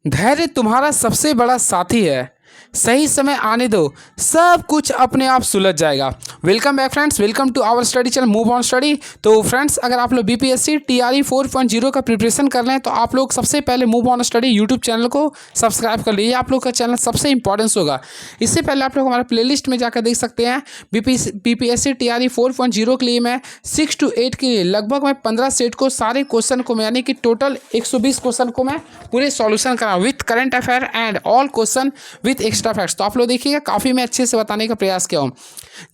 धैर्य तुम्हारा सबसे बड़ा साथी है। सही समय आने दो, सब कुछ अपने आप सुलझ जाएगा। Welcome back friends, welcome to our study channel move on study. तो फ्रेंड्स, अगर आप लोग बीपीएससी टीआरई 4.0 का प्रिपरेशन कर रहे हैं तो आप लोग सबसे पहले move on study YouTube channel को सब्सक्राइब कर लीजिए। आप लोग का चैनल सबसे इंपॉर्टेंस होगा। इससे पहले आप लोग हमारे प्लेलिस्ट में जाकर देख सकते हैं। बीपीएससी टीआरई 4.0 के लिए मैं 6 to 8 के लिए लगभग मैं 15 सेट को सारे क्वेश्चन को यानी कि टोटल 120 क्वेश्चन को मैं पूरे सॉल्यूशन करा with current affair and all question with extra facts. तो आप लोग देखिएगा, काफ़ी मैं अच्छे से बताने का प्रयास किया हूँ,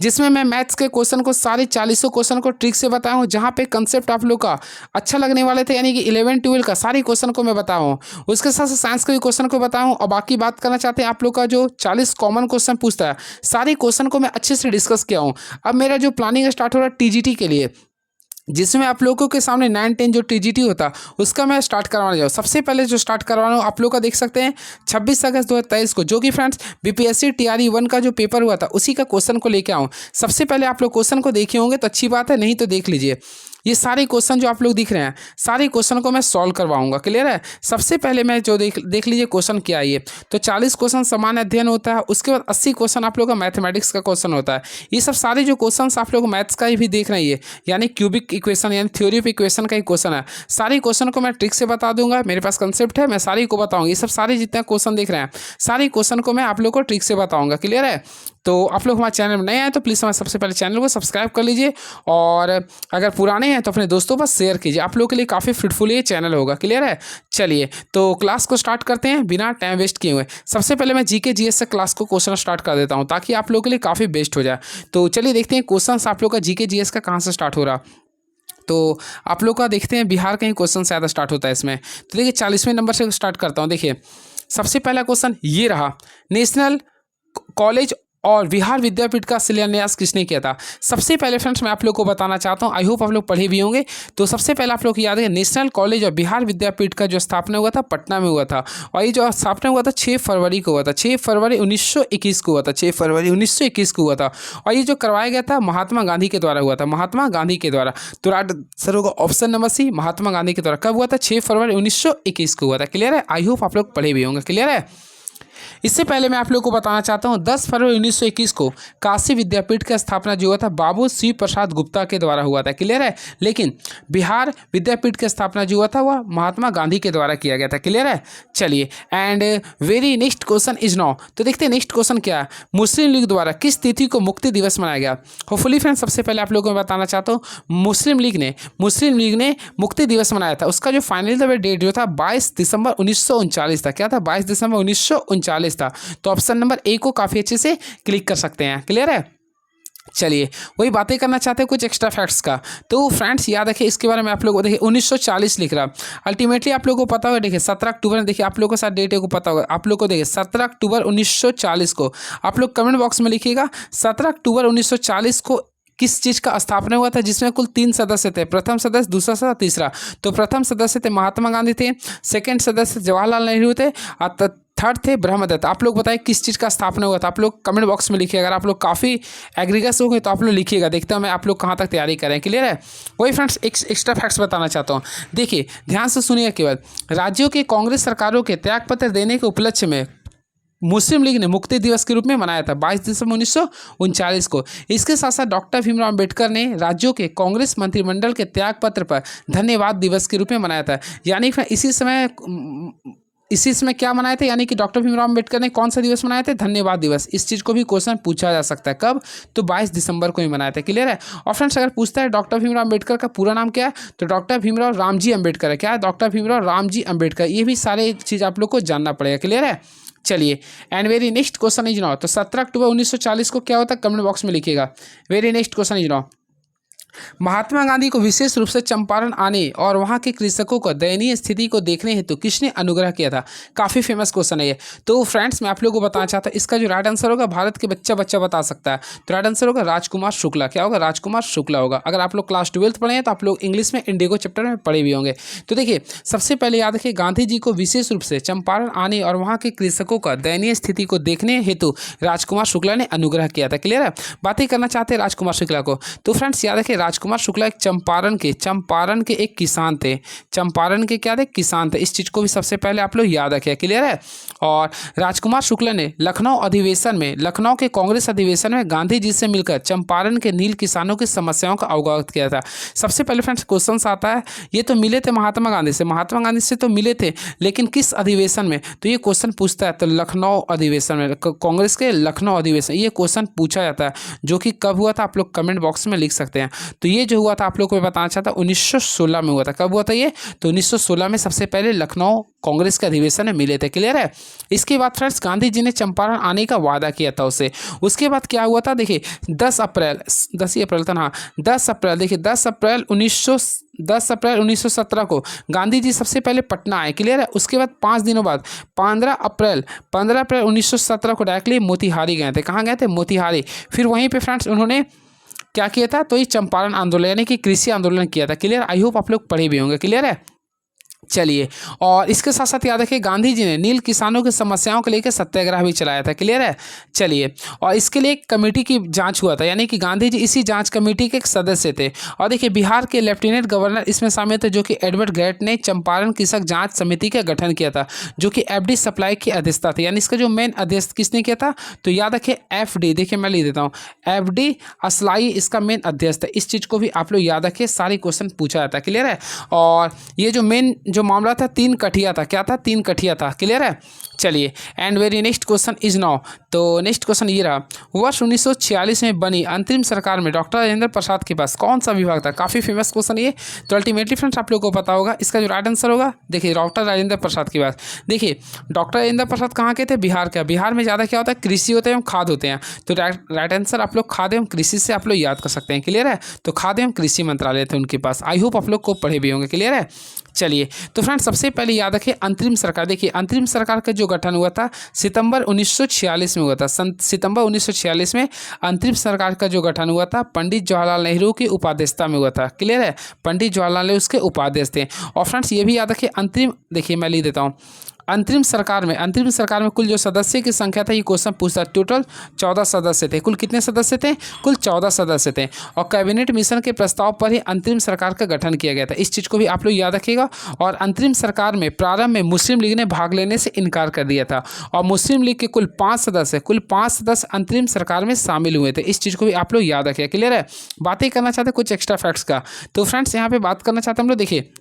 जिसमें मैं मैथ्स के क्वेश्चन को सारे 40 क्वेश्चन को ट्रिक से बताया हूँ। जहाँ पे कंसेप्ट आप लोग का अच्छा लगने वाले थे यानी कि 11-12 का सारे क्वेश्चन को मैं बताया हूँ। उसके साथ साथ साइंस के भी क्वेश्चन को बताया हूँ। और बाकी बात करना चाहते हैं आप लोग का जो 40 कॉमन क्वेश्चन पूछता है, सारे क्वेश्चन को मैं अच्छे से डिस्कस किया हूँ। अब मेरा जो प्लानिंग स्टार्ट हो रहा है टीजीटी के लिए, जिसमें आप लोगों के सामने 9-10 जो टीजीटी होता उसका मैं स्टार्ट करवाने जाऊँ। सबसे पहले जो स्टार्ट करवाना हूँ आप लोग का देख सकते हैं 26 अगस्त 2023 को, जो कि फ्रेंड्स बीपीएससी टीआरई 1 का जो पेपर हुआ था उसी का क्वेश्चन को लेकर आऊँ। सबसे पहले आप लोग क्वेश्चन को देखे होंगे तो अच्छी बात है, नहीं तो देख लीजिए। ये सारे क्वेश्चन जो आप लोग दिख रहे हैं, सारे क्वेश्चन को मैं सॉल्व करवाऊंगा। क्लियर है। सबसे पहले मैं जो देख लीजिए क्वेश्चन क्या है ये। तो 40 क्वेश्चन सामान्य अध्ययन होता है, उसके बाद 80 क्वेश्चन आप लोग का मैथमेटिक्स का क्वेश्चन होता है। ये सब सारे जो क्वेश्चन आप लोग मैथ्स का ही भी देख रहे हैं, यानी क्यूबिक इक्वेशन यानी थ्योरी ऑफ इक्वेशन का ही क्वेश्चन है। सारे क्वेश्चन को मैं ट्रिक से बता दूंगा। मेरे पास कंसेप्ट है, मैं सारी को बताऊंगा। ये सब सारे जितने क्वेश्चन देख रहे हैं, सारे क्वेश्चन को मैं आप लोग को ट्रिक से बताऊंगा। क्लियर है। तो आप लोग हमारे चैनल में नए आए तो प्लीज़ हमारे सबसे पहले चैनल को सब्सक्राइब कर लीजिए, और अगर पुराने हैं तो अपने दोस्तों पर शेयर कीजिए। आप लोगों के लिए काफ़ी फ्रूटफुल ये चैनल होगा। क्लियर है। चलिए तो क्लास को स्टार्ट करते हैं बिना टाइम वेस्ट किए हुए। सबसे पहले मैं जीके जीएस से क्लास को क्वेश्चन स्टार्ट कर देता हूँ ताकि आप लोगों के लिए काफ़ी बेस्ट हो जाए। तो चलिए देखते हैं क्वेश्चन आप लोग का जीके जीएस का कहाँ से स्टार्ट हो रहा। तो आप लोग का देखते हैं बिहार का ही क्वेश्चन ज़्यादा स्टार्ट होता है इसमें। तो देखिए 40वें नंबर से स्टार्ट करता हूँ। देखिए सबसे पहला क्वेश्चन ये रहा, नेशनल कॉलेज और बिहार विद्यापीठ का शिलान्यास किसने किया था। सबसे पहले फ्रेंड्स मैं आप लोग को बताना चाहता हूँ, आई होप आप लोग पढ़े भी होंगे। तो सबसे पहले आप लोग को याद है नेशनल कॉलेज और बिहार विद्यापीठ का जो स्थापना हुआ था पटना में हुआ था, और ये जो स्थापना हुआ था 6 फरवरी को हुआ था। 6 फरवरी 1921 को हुआ था। 6 फरवरी 1921 को हुआ था। और ये जो करवाया गया था महात्मा गांधी के द्वारा हुआ था। महात्मा गांधी के द्वारा। तो आंसर होगा option number C, Mahatma Gandhi के द्वारा। कब हुआ था? 6 फरवरी 1921 को हुआ था। क्लियर है। आई होप आप लोग पढ़े भी होंगे। क्लियर है। इससे पहले मैं आप लोग को बताना चाहता हूं 10 फरवरी 1921 को काशी विद्यापीठ की स्थापना जो हुआ था बाबू शिव प्रसाद गुप्ता के द्वारा हुआ था। क्लियर है। लेकिन बिहार विद्यापीठ की स्थापना जो हुआ था वह महात्मा गांधी के द्वारा किया गया था। क्लियर है। चलिए and very next question is now. तो देखते हैं नेक्स्ट क्वेश्चन क्या है। मुस्लिम लीग द्वारा किस तिथि को मुक्ति दिवस मनाया गया। होपफुली फ्रेंड्स सबसे पहले आप लोगों को बताना चाहता हूँ मुस्लिम लीग ने मुक्ति दिवस मनाया था। उसका जो फाइनल डेट जो था 22 दिसंबर 1939 था। क्या था? 22 दिसंबर 1939 था। तो ऑप्शन नंबर ए को काफी अच्छे से क्लिक कर सकते हैं। क्लियर है। चलिए वही बातें करना चाहते हैं कुछ एक्स्ट्रा फैक्ट्स का। तो फ्रेंड्स याद रखिए इसके बारे में आप लोगों को देखिए 1940 लिख रहा। अल्टीमेटली आप लोगों को पता होगा। देखिए 17 अक्टूबर, देखिए आप लोगों को साथ डेट को पता होगा। आप लोग को देखिए 17 अक्टूबर 1940 को आप लोग कमेंट बॉक्स में लिखिएगा 17 अक्टूबर 1940 को किस चीज़ का स्थापना हुआ था, जिसमें कुल 3 सदस्य थे। प्रथम सदस्य, दूसरा सदस्य, तीसरा। तो प्रथम सदस्य थे महात्मा गांधी थे, सेकंड सदस्य जवाहरलाल नेहरू थे, और थर्ड थे ब्रह्मदत्त। आप लोग बताइए किस चीज़ का स्थापना हुआ था। आप लोग कमेंट बॉक्स में लिखिए। अगर आप लोग काफ़ी एग्रीगेस हो गए तो आप लोग लिखिएगा। देखते हैं मैं आप लोग कहाँ तक तैयारी करें। क्लियर है। वही फ्रेंड्स एक एक्स्ट्रा फैक्ट्स बताना चाहता हूँ। देखिए ध्यान से सुनिए केवल। राज्यों के कांग्रेस सरकारों के त्यागपत्र देने के उपलक्ष्य में मुस्लिम लीग ने मुक्ति दिवस के रूप में मनाया था 22 दिसंबर 1939 को। इसके साथ साथ डॉक्टर भीमराव अम्बेडकर ने राज्यों के कांग्रेस मंत्रिमंडल के त्यागपत्र पर धन्यवाद दिवस के रूप में मनाया था। यानी इसी समय क्या मनाए थे, यानी कि डॉक्टर भीमराव अम्बेडकर ने कौन सा दिवस मनाए थे? धन्यवाद दिवस। इस चीज़ को भी क्वेश्चन पूछा जा सकता है। कब? तो 22 दिसंबर को ही मनाए थे। क्लियर है। और फ्रेंड्स अगर पूछता है डॉक्टर भीमराव अम्बेडकर का पूरा नाम क्या है, तो डॉक्टर भीमराव रामजी अम्बेडकर है। क्या है? डॉक्टर भीमराव रामजी अम्बेडकर। ये भी सारे चीज़ आप लोग को जानना पड़ेगा। क्लियर है। चलिए and very next question is now. तो 17 अक्टूबर 1940 को क्या होता है? कमेंट बॉक्स में लिखिएगा। Very next question is now. Mahatma Gandhi को विशेष रूप से चंपारण आने और वहां के कृषकों को दयनीय स्थिति को देखने हेतु किसने अनुग्रह किया था? काफ़ी फेमस क्वेश्चन है ये। तो फ्रेंड्स मैं आप लोगों को बताना चाहता हूँ इसका जो राइट आंसर होगा भारत के बच्चा बता सकता है। तो राइट आंसर होगा राजकुमार शुक्ला। क्या होगा? राजकुमार शुक्ला होगा। अगर आप लोग क्लास 12th पढ़े हैं तो आप लोग इंग्लिश में इंडिगो चैप्टर में पढ़े भी होंगे। तो देखिए सबसे पहले याद रखिए गांधी जी को विशेष रूप से चंपारण आने और वहाँ के कृषकों का दयनीय स्थिति को देखने हेतु राजकुमार शुक्ला ने अनुग्रह किया था। क्लियर है। बातें करना चाहते हैं राजकुमार शुक्ला को। तो फ्रेंड्स याद रखिए राजकुमार शुक्ला एक चंपारण के एक किसान थे। चंपारण के क्या थे? किसान थे। इस चीज़ को भी सबसे पहले आप लोग याद रखिए, क्लियर है। और राजकुमार शुक्ला ने लखनऊ के कांग्रेस अधिवेशन में गांधी जी से मिलकर चंपारण के नील किसानों की समस्याओं का अवगत किया था। सबसे पहले फ्रेंड्स क्वेश्चन आता है, ये तो मिले थे महात्मा गांधी से तो मिले थे, लेकिन किस अधिवेशन में? तो ये क्वेश्चन पूछता है, तो लखनऊ अधिवेशन में, कांग्रेस के लखनऊ अधिवेशन, ये क्वेश्चन पूछा जाता है। जो कि कब हुआ था आप लोग कमेंट बॉक्स में लिख सकते हैं। तो ये जो हुआ था आप लोग को बताना चाहता, 1916 में हुआ था। कब हुआ था ये? तो 1916 में सबसे पहले लखनऊ कांग्रेस के अधिवेशन में मिले थे, क्लियर है। इसके बाद फ्रेंड्स गांधी जी ने चंपारण आने का वादा किया था उससे। उसके बाद क्या हुआ था? देखिए 10 अप्रैल 1917 को गांधी जी सबसे पहले पटना आए, क्लियर है। उसके बाद 5 दिनों बाद 15 अप्रैल 1917 को डायरेक्टली मोतिहारी गए थे। कहाँ गए थे? मोतिहारी। फिर वहीं पे फ्रेंड्स उन्होंने क्या किया था? तो ये चंपारण आंदोलन यानी कि कृषि आंदोलन किया था, क्लियर। आई होप आप लोग पढ़े भी होंगे, क्लियर है। चलिए, और इसके साथ साथ याद रखिए गांधी जी ने नील किसानों की समस्याओं को लेकर सत्याग्रह भी चलाया था, क्लियर है। चलिए, और इसके लिए एक कमेटी की जांच हुआ था, यानी कि गांधी जी इसी जांच कमेटी के एक सदस्य थे। और देखिए बिहार के लेफ्टिनेंट गवर्नर इसमें शामिल थे, जो कि एडवर्ड ग्रेट ने चंपारण कृषक जांच समिति का गठन किया था, जो कि एफडी सप्लाई की अध्यक्षता थी। यानी इसका जो मेन अध्यक्ष किसने किया था? तो याद रखिए एफडी, देखिए मैं लिख देता हूँ, एफडी असलाई इसका मेन अध्यक्ष था। इस चीज़ को भी आप लोग याद रखिए, सारे क्वेश्चन पूछा जाता है, क्लियर है। और ये जो मेन जो मामला था 3 कठिया था, क्या था? 3 कठिया था, क्लियर है। चलिए, and very next question is now. तो नेक्स्ट क्वेश्चन ये रहा, वर्ष 1946 में बनी अंतरिम सरकार में डॉक्टर राजेंद्र प्रसाद के पास कौन सा विभाग था? काफ़ी फेमस क्वेश्चन ये। तो अल्टीमेटली फ्रेंड्स आप लोग को पता होगा इसका जो राइट आंसर होगा। देखिए डॉक्टर राजेंद्र प्रसाद के पास, देखिए डॉक्टर राजेंद्र प्रसाद कहाँ के थे? बिहार के। बिहार में ज़्यादा क्या होता है? कृषि होते हैं, खाद होते हैं। तो राइट आंसर आप लोग खाद एवं कृषि से आप लोग याद कर सकते हैं, क्लियर है। तो खाद एवं कृषि मंत्रालय थे उनके पास। आई होप आप लोग को पढ़े भी होंगे, क्लियर है। चलिए, तो फ्रेंड्स सबसे पहले याद रखिए अंतरिम सरकार। देखिए अंतरिम सरकार का जो गठन हुआ था सितंबर 1946 में हुआ था। सितंबर 1946 में अंतरिम सरकार का जो गठन हुआ था पंडित जवाहरलाल नेहरू की उपाध्यक्षता में हुआ था, क्लियर है। पंडित जवाहरलाल नेहरू उसके उपाध्यक्ष थे। और फ्रेंड्स ये भी याद रखिए अंतरिम, देखिए मैं लिख देता हूँ, अंतरिम सरकार में कुल जो सदस्य की संख्या था, ये क्वेश्चन पूछता, टोटल 14 सदस्य थे। कुल कितने सदस्य थे? कुल 14 सदस्य थे। और कैबिनेट मिशन के प्रस्ताव पर ही अंतरिम सरकार का गठन किया गया था। इस चीज़ को भी आप लोग याद रखिएगा। और अंतरिम सरकार में प्रारंभ में मुस्लिम लीग ने भाग लेने से इनकार कर दिया था। और मुस्लिम लीग के कुल 5 सदस्य अंतरिम सरकार में शामिल हुए थे। इस चीज़ को भी आप लोग याद रखिए, क्लियर है। बातें करना चाहते कुछ एक्स्ट्रा फैक्ट्स का, तो फ्रेंड्स यहाँ पे बात करना चाहते हैं हम लोग, देखिए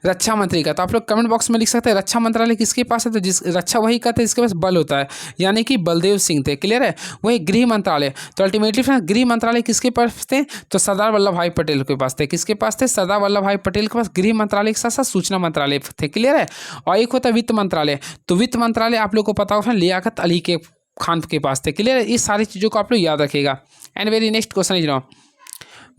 रक्षा मंत्री का। तो आप लोग कमेंट बॉक्स में लिख सकते हैं रक्षा मंत्रालय किसके पास है? तो जिस रक्षा वही का था जिसके पास बल होता है, यानी कि बलदेव सिंह थे, क्लियर है। वही गृह मंत्रालय, तो अल्टीमेटली फ्रेंड्स गृह मंत्रालय किसके पास थे? तो सरदार वल्लभ भाई पटेल के पास थे। किसके पास थे? सरदार वल्लभ भाई पटेल के पास गृह मंत्रालय के साथ साथ सूचना मंत्रालय थे, क्लियर है। और एक होता है वित्त मंत्रालय, तो वित्त मंत्रालय आप लोग को पता होगा लियाकत अली के खान के पास थे, क्लियर है। इस सारी चीज़ों को आप लोग याद रखिएगा। And very next question is now,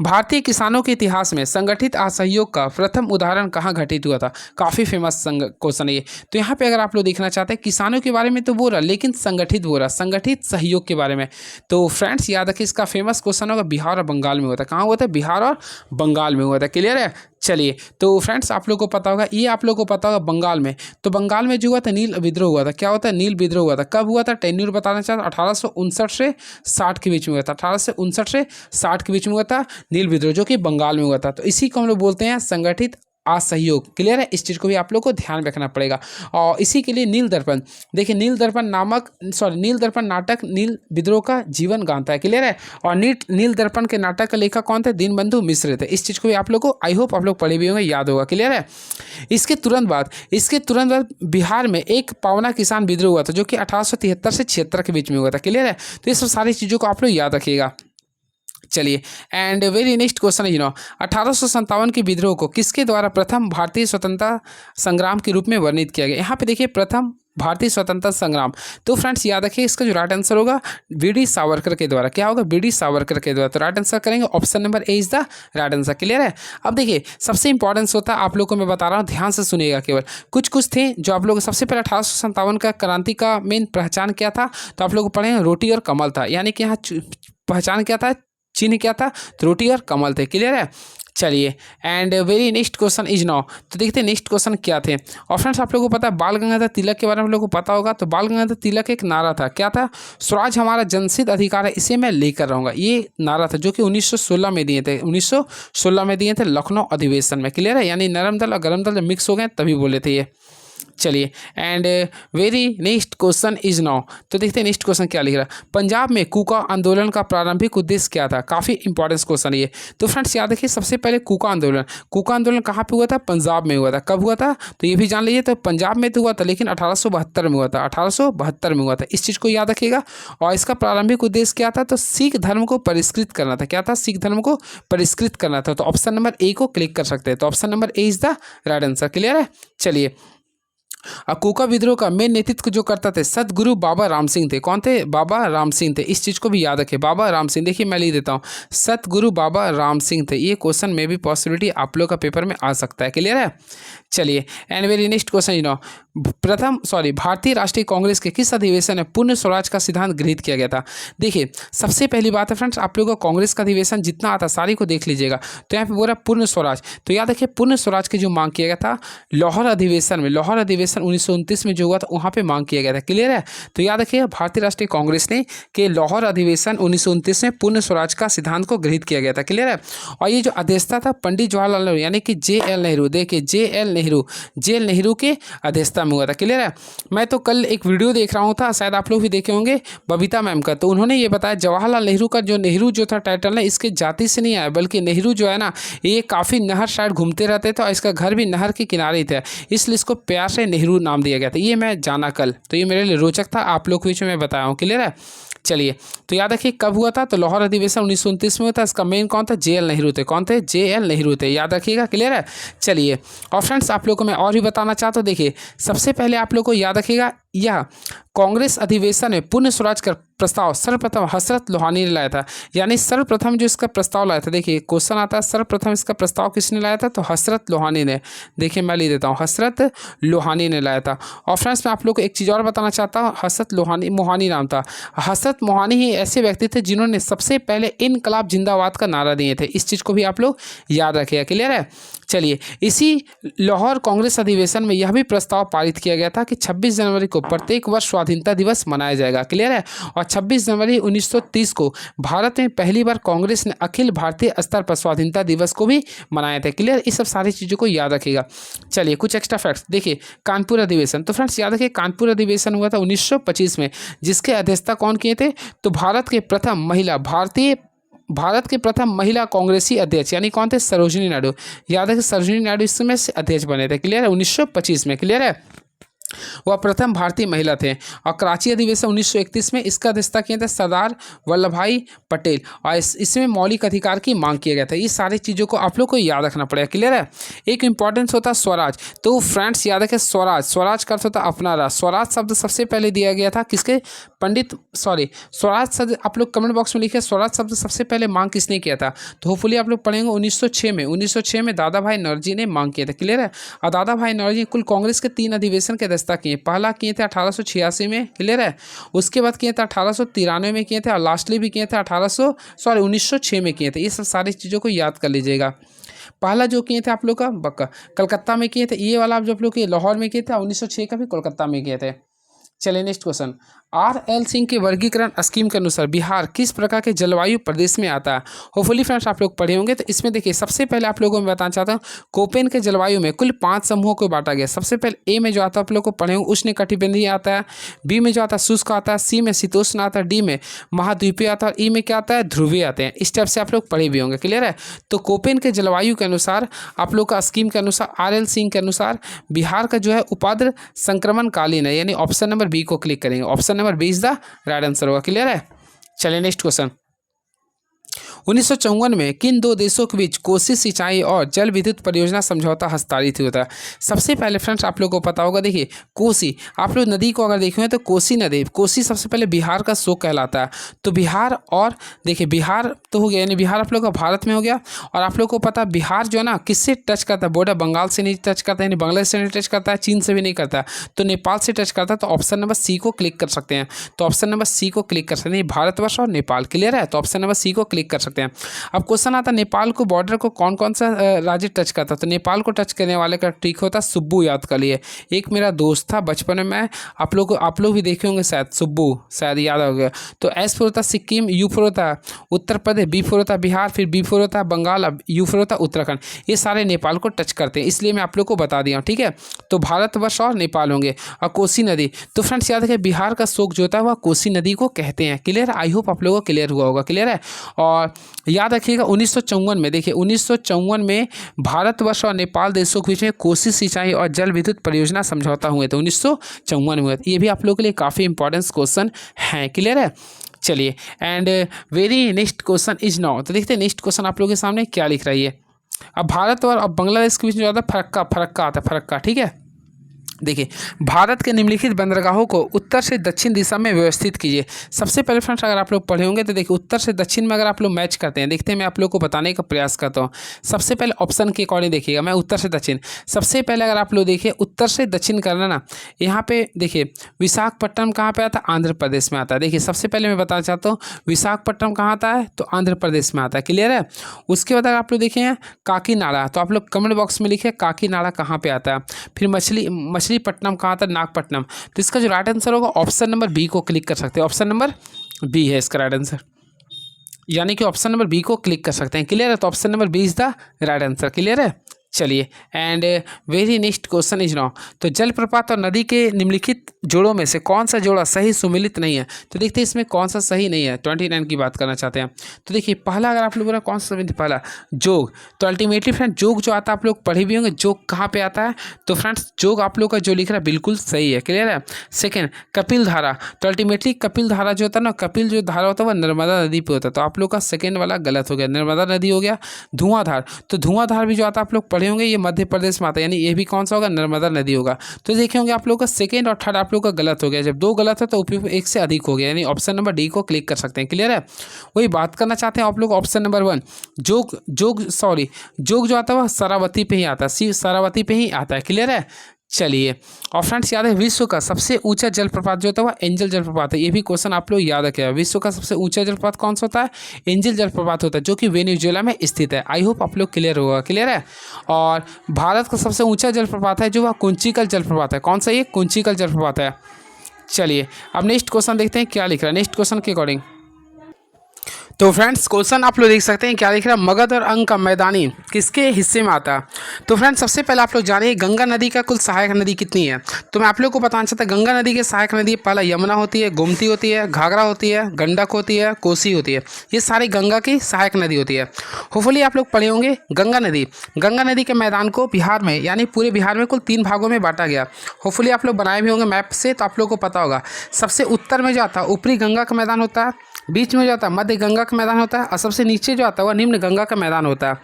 भारतीय किसानों के इतिहास में संगठित असहयोग का प्रथम उदाहरण कहाँ घटित हुआ था? काफ़ी फेमस क्वेश्चन है ये। तो यहाँ पे अगर आप लोग देखना चाहते हैं किसानों के बारे में तो बोल रहा, लेकिन संगठित सहयोग के बारे में। तो फ्रेंड्स याद रखिए इसका फेमस क्वेश्चन होगा बिहार और बंगाल में हुआ था। कहाँ हुआ था? बिहार और बंगाल में हुआ था, क्लियर है। चलिए, तो फ्रेंड्स आप लोग को पता होगा, ये आप लोग को पता होगा बंगाल में। तो बंगाल में जो हुआ था नील विद्रोह हुआ था। क्या होता है? नील विद्रोह हुआ था। कब हुआ था? टेन्यूर बताना चाहता हूँ, 1859 से 60 के बीच में हुआ था। 1859 से 60 के बीच में हुआ था नील विद्रोह, जो कि बंगाल में हुआ था। तो इसी को हम लोग बोलते हैं संगठित असहयोग, क्लियर है। इस चीज़ को भी आप लोग को ध्यान रखना पड़ेगा। और इसी के लिए नील दर्पण, देखिए नील दर्पण नाटक नील विद्रोह का जीवन गाथा है, क्लियर है। और नील दर्पण के नाटक का लेखक कौन थे? दीनबंधु मिश्र थे। इस चीज़ को भी आप लोग को आई होप आप लोग पढ़े भी होंगे, याद होगा, क्लियर है। इसके तुरंत बाद बिहार में एक पावना किसान विद्रोह हुआ था, जो कि 1873 से 76 के बीच में हुआ था, क्लियर है। तो ये सब सारी चीज़ों को आप लोग याद रखिएगा। चलिए, एंड वेरी नेक्स्ट क्वेश्चन है 1857 के विद्रोह को किसके द्वारा प्रथम भारतीय स्वतंत्रता संग्राम के रूप में वर्णित किया गया? यहाँ पे देखिए प्रथम भारतीय स्वतंत्रता संग्राम, तो फ्रेंड्स याद रखिए इसका जो राइट आंसर होगा वीडी सावरकर के द्वारा। क्या होगा? वीडी सावरकर के द्वारा। तो राइट आंसर करेंगे option number A is the right answer, clear है। अब देखिए सबसे इंपॉर्टेंस होता है, आप लोगों को मैं बता रहा हूँ, ध्यान से सुनिएगा। केवल कुछ थे जो आप लोग सबसे पहले 1857 का क्रांति का मेन पहचान क्या था? तो आप लोग को पढ़े रोटी और कमल था, यानी कि यहाँ पहचान क्या था? चिन्ह क्या था? त्रुटि और कमल थे। क्लियर है? चलिए, and very next question is now. तो देखते हैं नेक्स्ट क्वेश्चन क्या थे। और फ्रेंड्स आप लोगों को पता है बाल गंगाधर तिलक के बारे में आप लोगों को पता होगा। तो बाल गंगाधर तिलक एक नारा था, क्या था? स्वराज हमारा जनसिद्ध अधिकार है, इसे मैं लेकर रहूँगा। ये नारा था जो कि 1916 में दिए थे, 1916 में दिए थे लखनऊ अधिवेशन में। क्लियर है? यानी नरम दल और गरम दल जब मिक्स हो गए तभी बोले थे ये। चलिए, and very next question is now. तो देखते हैं नेक्स्ट क्वेश्चन क्या लिख रहा है। पंजाब में कूका आंदोलन का प्रारंभिक उद्देश्य क्या था? काफ़ी इंपॉर्टेंट क्वेश्चन है ये। तो फ्रेंड्स याद रखिए, सबसे पहले कूका आंदोलन कहाँ पे हुआ था? पंजाब में हुआ था। कब हुआ था? तो ये भी जान लीजिए। तो पंजाब में तो हुआ था, लेकिन 1872 में हुआ था। 1872 में हुआ था, इस चीज़ को याद रखिएगा। और इसका प्रारंभिक उद्देश्य क्या था? तो सिख धर्म को परिष्कृत करना था। क्या था? सिख धर्म को परिष्कृत करना था। तो ऑप्शन नंबर ए को क्लिक कर सकते हैं। तो option number A is the right answer. Clear है? चलिए, अब कूका विद्रोह का मेन नेतृत्व जो करता थे सतगुरु बाबा राम सिंह थे। कौन थे? बाबा राम सिंह थे। इस चीज़ को भी याद रखें, बाबा राम सिंह। देखिए मैं लिख देता हूँ, सतगुरु बाबा राम सिंह थे। ये क्वेश्चन में भी पॉसिबिलिटी आप लोग का पेपर में आ सकता है। क्लियर है? चलिए, एंड वेरी नेक्स्ट क्वेश्चन भारतीय राष्ट्रीय कांग्रेस के किस अधिवेशन में पूर्ण स्वराज का सिद्धांत गृहीत किया गया था? देखिए सबसे पहली बात है फ्रेंड्स, आप लोगों का कांग्रेस का अधिवेशन जितना आता सारी को देख लीजिएगा। तो यहाँ पे बोल रहा पूर्ण स्वराज, तो याद रखिए पूर्ण स्वराज की जो मांग किया गया था लाहौर अधिवेशन में, लाहौर अधिवेशन 1929 में जो हुआ था वहाँ पे मांग किया गया था। क्लियर है? तो याद रखिए भारतीय राष्ट्रीय कांग्रेस ने कि लाहौर अधिवेशन 1929 में पूर्ण स्वराज का सिद्धांत को गृहीत किया गया था। क्लियर है? और ये जो अध्यक्षता था पंडित जवाहरलाल नेहरू यानी कि JL नेहरू, देखिए JL नेहरू के अध्यक्षता में हुआ था। क्लियर है? मैं तो कल एक वीडियो देख रहा हूँ था, शायद आप लोग भी देखे होंगे, बबीता मैम का। तो उन्होंने ये बताया जवाहरलाल नेहरू का जो नेहरू जो था टाइटल ना, इसके जाति से नहीं आया, बल्कि नेहरू जो है ना ये काफ़ी नहर साइड घूमते रहते थे और इसका घर भी नहर के किनारे ही था, इसलिए इसको प्यार से नेहरू नाम दिया गया था। ये मैं जाना कल, तो ये मेरे लिए रोचक था, आप लोग के बीच में मैं बताया हूँ। क्लियर है? चलिए, तो याद रखिए कब हुआ था? तो लाहौर अधिवेशन 1929 में हुआ था। इसका मेन कौन था? JL नेहरू थे। कौन थे? JL नेहरू थे, याद रखिएगा। क्लियर है? चलिए, और फ्रेंड्स आप लोग को मैं और भी बताना चाहता हूँ। देखिए सबसे पहले आप लोग को याद रखिएगा, यह कांग्रेस अधिवेशन में पूर्ण स्वराज का प्रस्ताव सर्वप्रथम हसरत लोहानी ने लाया था। यानी सर्वप्रथम जो इसका प्रस्ताव लाया था, देखिए क्वेश्चन आता है सर्वप्रथम इसका प्रस्ताव किसने लाया था? तो हसरत लोहानी ने। देखिए मैं लिख देता हूँ, हसरत लोहानी ने लाया था। और फ्रेंड्स मैं आप लोग को एक चीज़ और बताना चाहता हूँ, हसरत मोहानी नाम था। हसरत मोहानी ही ऐसे व्यक्ति थे जिन्होंने सबसे पहले इनकलाब जिंदाबाद का नारा दिए थे। इस चीज़ को भी आप लोग याद रखिएगा। क्लियर है? चलिए, इसी लाहौर कांग्रेस अधिवेशन में यह भी प्रस्ताव पारित किया गया था कि 26 जनवरी को प्रत्येक वर्ष स्वाधीनता दिवस मनाया जाएगा। क्लियर है? और 26 जनवरी 1930 को भारत में पहली बार कांग्रेस ने अखिल भारतीय स्तर पर स्वाधीनता दिवस को भी मनाया था। क्लियर? इस सब सारी चीज़ों को याद रखिएगा। चलिए कुछ एक्स्ट्रा फैक्ट्स देखिए, कानपुर अधिवेशन। तो फ्रेंड्स याद रखिए कानपुर अधिवेशन हुआ था 1925 में, जिसके अध्यक्षता कौन किए थे? तो भारत के प्रथम महिला कांग्रेसी अध्यक्ष यानी कौन थे? सरोजिनी नायडू। याद है कि सरोजिनी नायडू इस समय से अध्यक्ष बने थे। क्लियर है? 1925 में। क्लियर है? वह प्रथम भारतीय महिला थे। और कराची अधिवेशन 1931 में इसका अध्यक्षता किए थे सरदार वल्लभ भाई पटेल, और इसमें मौलिक अधिकार की मांग किया गया था। ये सारी चीज़ों को आप लोग को याद रखना पड़ेगा। क्लियर है? एक इंपॉर्टेंस होता है स्वराज। तो फ्रेंड्स याद रखें स्वराज का अर्थ होता है अपना राज। स्वराज शब्द सबसे पहले दिया गया था किसके? स्वराज शब्द आप लोग कमेंट बॉक्स में लिखे, स्वराज शब्द सबसे पहले मांग किसने किया था? तो होपफुली आप लोग पढ़ेंगे 1906 में दादा भाई नौरोजी ने मांग किया था। क्लियर है? और दादा भाई नौरोजी कुल कांग्रेस के 3 अधिवेशन के अध्यक्षता किए। पहला किए थे 1886 में। क्लियर है? उसके बाद किए थे 1893 में किए थे, और लास्टली भी किए थे 1906 में किए थे। ये सब सारी चीज़ों को याद कर लीजिएगा। पहला जो किए थे आप लोग का कलकत्ता में किए थे, ये वाला आप जो आप लोग के लाहौर में किए थे, 1906 का भी कोलकाता में किए थे। चलिए नेक्स्ट क्वेश्चन, RL सिंह के वर्गीकरण स्कीम के अनुसार बिहार किस प्रकार के जलवायु प्रदेश में आता है? होपफुली फ्रेंड्स आप लोग पढ़े होंगे। तो इसमें देखिए सबसे पहले आप लोगों को मैं बताना चाहता हूँ, कोपेन के जलवायु में कुल 5 समूहों को बांटा गया। सबसे पहले ए में जो आता है आप लोग को पढ़े होंगे उष्ण कटिबंधीय आता है, बी में जो आता है शुष्क आता है, सी में शीतोष्ण आता है, डी में महाद्वीपीय आता है, और ई में क्या आता है? ध्रुवीय आते हैं। इस टाइप से आप लोग पढ़े भी होंगे। क्लियर है? तो कोपेन के जलवायु के अनुसार आप लोग का स्कीम के अनुसार RL सिंह के अनुसार बिहार का जो है उपाद्र संक्रमणकालीन है, यानी ऑप्शन नंबर बी को क्लिक करेंगे। Option number B is the right answer होगा। क्लियर है? चलिए नेक्स्ट क्वेश्चन, 1954 में किन 2 देशों के बीच कोसी सिंचाई और जल विद्युत परियोजना समझौता हस्ताक्षरित हुआ था? सबसे पहले फ्रेंड्स आप लोगों को पता होगा, देखिए कोसी, आप लोग नदी को अगर देखेंगे तो कोसी नदी, कोसी सबसे पहले बिहार का शोक कहलाता है। तो बिहार, और देखिए बिहार तो हो गया, यानी बिहार आप लोग का भारत में हो गया। और आप लोग को पता बिहार जो है ना किससे टच करता है? बॉर्डर बंगाल से नहीं टच करता है, यानी बांग्लादेश से नहीं टच करता है, चीन से भी नहीं करता, तो नेपाल से टच करता है। तो ऑप्शन नंबर सी को क्लिक कर सकते हैं। तो ऑप्शन नंबर सी को क्लिक कर सकते हैं, भारतवर्ष और नेपाल। क्लियर है? तो ऑप्शन नंबर सी को क्लिक कर सकते हैं। सकते हैं। अब क्वेश्चन आता है नेपाल को बॉर्डर को कौन कौन सा राज्य टच करता है, तो नेपाल को टच करने वाले का ट्रिक होता है सुब्बू, याद कर लिए। एक मेरा दोस्त था बचपन में, आप लोग भी देखे होंगे शायद, सुब्बू, शायद याद हो गया। तो एस फोर होता सिक्किम, यू फोर होता उत्तर प्रदेश, बी फोर होता बिहार, फिर बी फोर होता बंगाल, अब यू फोर होता उत्तराखंड। ये सारे नेपाल को टच करते हैं, इसलिए मैं आप लोग को बता दिया हूँ, ठीक है। तो भारतवर्ष और नेपाल होंगे। और कोसी नदी, तो फ्रेंड्स याद रखिए बिहार का शोक जो होता है वह कोसी नदी को कहते हैं। क्लियर है, आई होप आप लोगों को क्लियर हुआ होगा। क्लियर है, और याद रखिएगा 1954 में, देखिए 1954 में भारतवर्ष और नेपाल देशों के बीच में कोसी सिंचाई और जल विद्युत परियोजना समझौता हुए थे, 1954 में हुए थे। ये भी आप लोगों के लिए काफ़ी इंपॉर्टेंट क्वेश्चन है। क्लियर है, चलिए। And very next question is now, तो देखते हैं नेक्स्ट क्वेश्चन आप लोगों के सामने क्या लिख रही है। अब भारत और अब बांग्लादेश के बीच में ज़्यादा फरक्का आता है, फरक्का, ठीक है। देखिए भारत के निम्नलिखित बंदरगाहों को उत्तर से दक्षिण दिशा में व्यवस्थित कीजिए। सबसे पहले फ्रेंड्स अगर आप लोग पढ़े होंगे तो देखिए उत्तर से दक्षिण में अगर आप लोग मैच करते हैं, देखते हैं मैं आप लोग को बताने का प्रयास करता हूँ। सबसे पहले ऑप्शन के अकॉर्डिंग देखिएगा, मैं उत्तर से दक्षिण, सबसे पहले अगर आप लोग देखिए उत्तर से दक्षिण करना ना, यहाँ पे देखिए विशाखापट्टनम कहाँ पे आता है, आंध्र प्रदेश में आता है। देखिए सबसे पहले मैं बताना चाहता हूँ विशाखापट्टनम कहाँ आता है, तो आंध्र प्रदेश में आता है। क्लियर है, उसके बाद अगर आप लोग देखें काकीनाडा, तो आप लोग कमेंट बॉक्स में लिखे काकीनाडा कहाँ पे आता है। फिर मछलीपट्टनम कहाँ था, नागपट्टनम। तो इसका जो राइट आंसर होगा ऑप्शन नंबर बी को क्लिक कर सकते हैं, ऑप्शन नंबर बी है इसका राइट आंसर, यानी कि ऑप्शन नंबर बी को क्लिक कर सकते हैं। क्लियर है, तो option number B is the right answer. Clear है, चलिए। And very next question is now, तो जलप्रपात और नदी के निम्नलिखित जोड़ों में से कौन सा जोड़ा सही सुमिलित नहीं है, तो देखते हैं इसमें कौन सा सही नहीं है। 29 की बात करना चाहते हैं, तो देखिए पहला अगर आप लोग बोला कौन सा पहला जोग, तो अल्टीमेटली फ्रेंड जोग जो आता है आप लोग पढ़े भी होंगे, जोग कहाँ पे आता है, तो फ्रेंड्स जोग आप लोग का जो लिख रहा है बिल्कुल सही है। क्लियर है, सेकेंड कपिल धारा, तो अल्टीमेटली कपिल धारा जो होता है ना, कपिल जो धारा होता है वह नर्मदा नदी पे होता है, तो आप लोग का सेकेंड वाला गलत हो गया, नर्मदा नदी हो गया। धुआंधार, तो धुआंधार भी जो आता है आप लोग पढ़े होंगे ये मध्य प्रदेश में आता है, यानी ये भी कौन सा होगा, नर्मदा नदी होगा। तो देखे होंगे आप लोग का सेकंड और थर्ड आप लोग का गलत हो गया, जब दो गलत है तो उपयुक्त एक से अधिक हो गया, यानी ऑप्शन नंबर डी को क्लिक कर सकते हैं। क्लियर है, वही बात करना चाहते हैं आप लोग ऑप्शन नंबर 1 जोग जोग जो आता है वह शरावती पे ही आता है, शरावती पे ही आता है। क्लियर है, चलिए। और फ्रेंड्स याद है विश्व का सबसे ऊंचा जलप्रपात जो होता है वह एंजल जलप्रपात है, ये भी क्वेश्चन आप लोग याद रखेगा। विश्व का सबसे ऊंचा जलप्रपात कौन सा होता है, एंजल जलप्रपात होता है, जो कि वेनेजुएला में स्थित है। आई होप आप लोग क्लियर होगा। क्लियर है, और भारत का सबसे ऊंचा जलप्रपात है जो वह कुंचिकल जलप्रपात है, कौन सा, ये कुंचिकल जलप्रपात है। चलिए अब नेक्स्ट क्वेश्चन देखते हैं क्या लिख रहा है नेक्स्ट क्वेश्चन के अकॉर्डिंग। तो फ्रेंड्स क्वेश्चन आप लोग देख सकते हैं क्या लिख रहा है, मगध और अंग का मैदानी किसके हिस्से में आता है। तो फ्रेंड्स सबसे पहले आप लोग जानिए गंगा नदी का कुल सहायक नदी कितनी है, तो मैं आप लोग को बताना चाहता हूँ गंगा नदी के सहायक नदी पहला यमुना होती है, गोमती होती है, घाघरा होती है, गंडक होती है, कोसी होती है, ये सारी गंगा की सहायक नदी होती है। होपफुली आप लोग पढ़े होंगे गंगा नदी के मैदान को बिहार में यानी पूरे बिहार में कुल 3 भागों में बांटा गया। होपफुली आप लोग बनाए भी होंगे मैप से, तो आप लोग को पता होगा सबसे उत्तर में जो आता है ऊपरी गंगा का मैदान होता है, बीच में जो आता है मध्य गंगा का मैदान होता है, और सबसे नीचे जो आता है वह निम्न गंगा का मैदान होता है,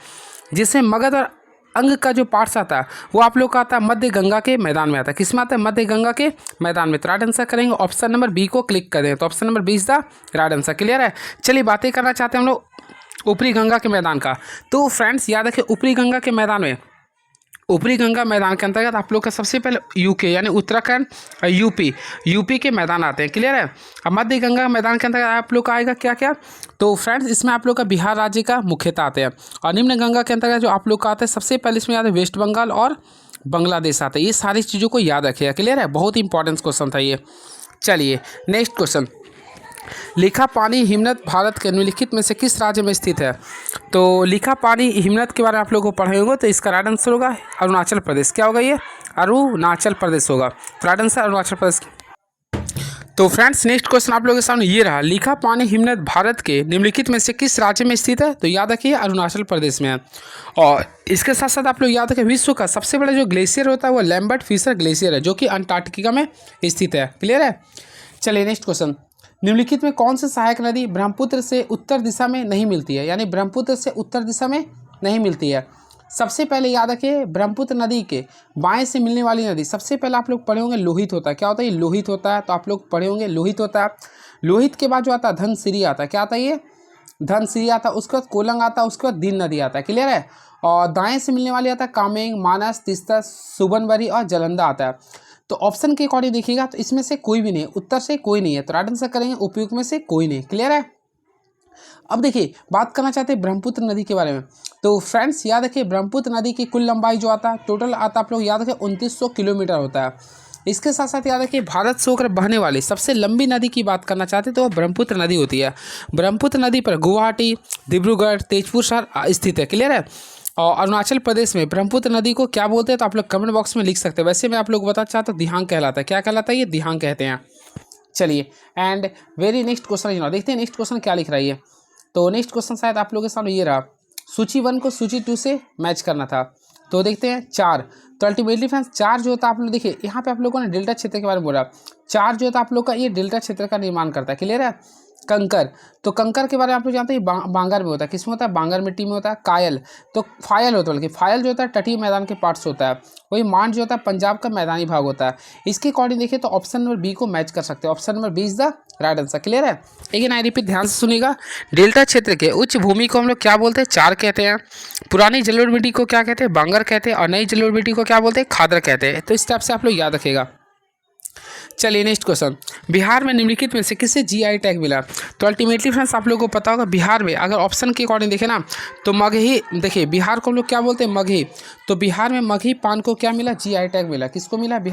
जिसमें मगध और अंग का जो पार्ट्स आता है वो आप लोग का आता है मध्य गंगा के मैदान में आता है। किस में आता है, मध्य गंगा के मैदान में। तो राइट आंसर करेंगे ऑप्शन नंबर बी को क्लिक करें, तो option number B is the right answer. Clear है, चलिए बातें करना चाहते हैं हम लोग ऊपरी गंगा के मैदान का। तो फ्रेंड्स याद रखें ऊपरी गंगा के मैदान में, ऊपरी गंगा मैदान के अंतर्गत आप लोग का सबसे पहले यूके यानी उत्तराखंड और यूपी के मैदान आते हैं। क्लियर है, अब मध्य गंगा मैदान के अंतर्गत आप लोग का आएगा क्या क्या, तो फ्रेंड्स इसमें आप लोग का बिहार राज्य का मुख्यतः आते हैं, और निम्न गंगा के अंतर्गत जो आप लोग का आता है सबसे पहले इसमें याद है वेस्ट बंगाल और बांग्लादेश आता है। ये सारी चीज़ों को याद रखिएगा। क्लियर है, बहुत ही इंपॉर्टेंट क्वेश्चन था ये। चलिए नेक्स्ट क्वेश्चन, लिखापानी हिमनद भारत के निम्नलिखित में से किस राज्य में स्थित है। तो लिखापानी हिमनद के बारे में आप लोगों को पढ़े होंगे, तो इसका राइट आंसर होगा अरुणाचल प्रदेश। क्या होगा, ये अरुणाचल प्रदेश होगा, राइट आंसर अरुणाचल प्रदेश। तो फ्रेंड्स नेक्स्ट क्वेश्चन आप लोगों के सामने ये रहा, लिखापानी हिमनद भारत के निम्नलिखित में से किस राज्य में स्थित है, तो याद रखिए अरुणाचल प्रदेश में है। और इसके साथ साथ आप लोग याद रखें विश्व का सबसे बड़ा जो ग्लेशियर होता है वो लैम्बर्ट फिशर ग्लेशियर है, जो कि अंटार्कटिका में स्थित है। क्लियर है, चलिए नेक्स्ट क्वेश्चन, निम्नलिखित में कौन सी सहायक नदी ब्रह्मपुत्र से उत्तर दिशा में नहीं मिलती है, यानी ब्रह्मपुत्र से उत्तर दिशा में नहीं मिलती है। सबसे पहले याद रखिए ब्रह्मपुत्र नदी के बाएं से मिलने वाली नदी, सबसे पहले आप लोग पढ़े होंगे लोहित होता है। क्या होता है, ये लोहित होता है, तो आप लोग पढ़े होंगे लोहित होता है। लोहित के बाद जो आता है धनसिरी आता है, क्या आता है, ये धनसिरी आता है, उसके बाद कोलंग आता है, उसके बाद दीन नदी आता है। क्लियर है, और दाएं से मिलने वाली आता है कामेंग, मानस, तिस्ता, सुबनबरी और जलंधा आता है। तो ऑप्शन के अकॉर्डिंग देखिएगा तो इसमें से कोई भी नहीं है, उत्तर से कोई नहीं है, तो राइट आंसर करेंगे उपयुक्त में से कोई नहीं। क्लियर है, अब देखिए बात करना चाहते हैं ब्रह्मपुत्र नदी के बारे में। तो फ्रेंड्स याद रखिए ब्रह्मपुत्र नदी की कुल लंबाई जो आता है टोटल आता है आप लोग याद रखें 2900 किलोमीटर होता है। इसके साथ साथ याद रखिए भारत से होकर बहने वाली सबसे लंबी नदी की बात करना चाहते हैं तो वह ब्रह्मपुत्र नदी होती है। ब्रह्मपुत्र नदी पर गुवाहाटी, डिब्रूगढ़, तेजपुर शहर स्थित है। क्लियर है। और अरुणाचल प्रदेश में ब्रह्मपुत्र नदी को क्या बोलते हैं तो आप लोग कमेंट बॉक्स में लिख सकते हैं। वैसे मैं आप लोग बताना चाहता हूँ दिहांग कहलाता है। क्या कहलाता है? ये दिहांग कहते हैं। चलिए एंड वेरी नेक्स्ट क्वेश्चन देखते हैं नेक्स्ट क्वेश्चन क्या लिख रहा है ये। तो नेक्स्ट क्वेश्चन शायद आप लोगों के सामने ये रहा, सूची 1 को सूची 2 से मैच करना था। तो देखते हैं 4। तो अल्टीमेटली फ्रेंड्स 4 जो होता है आप लोग देखिए यहाँ पे आप लोगों ने डेल्टा क्षेत्र के बारे में बोला। 4 जो होता है आप लोग का ये डेल्टा क्षेत्र का निर्माण करता है। क्लियर है। कंकर, तो कंकर के बारे में आप लोग जानते हैं बांगर में होता है। किसमें होता है? बांगर मिट्टी में होता है। कायल तो फायल होता है, बल्कि फायल जो होता है तटीय मैदान के पार्ट्स होता है। वही मांड जो होता है पंजाब का मैदानी भाग होता है। इसके अकॉर्डिंग देखिए तो ऑप्शन नंबर बी को मैच कर सकते हैं। Option number B is the right answer. Clear है। लेकिन आई रिपीट ध्यान से सुनिएगा, डेल्टा क्षेत्र के उच्च भूमि को हम लोग क्या बोलते हैं? चार कहते हैं। पुरानी जलोढ़ मिट्टी को क्या कहते हैं? बांगर कहते हैं। और नई जलोढ़ मिट्टी को क्या बोलते हैं? खादर कहते हैं। तो इस टाइप से आप लोग याद रखिएगा। चलिए नेक्स्ट क्वेश्चन, बिहार में निम्नलिखित में से किसे जीआई टैग मिला? तो अल्टीमेटली फ्रेंड्स आप लोगों को पता होगा बिहार में अगर ऑप्शन के अकॉर्डिंग देखें ना तो मगही, देखिए बिहार को हम लोग क्या बोलते हैं? मगही। तो बिहार में मगही पान को क्या मिला? जीआई टैग मिला। किसको मिला? बिहार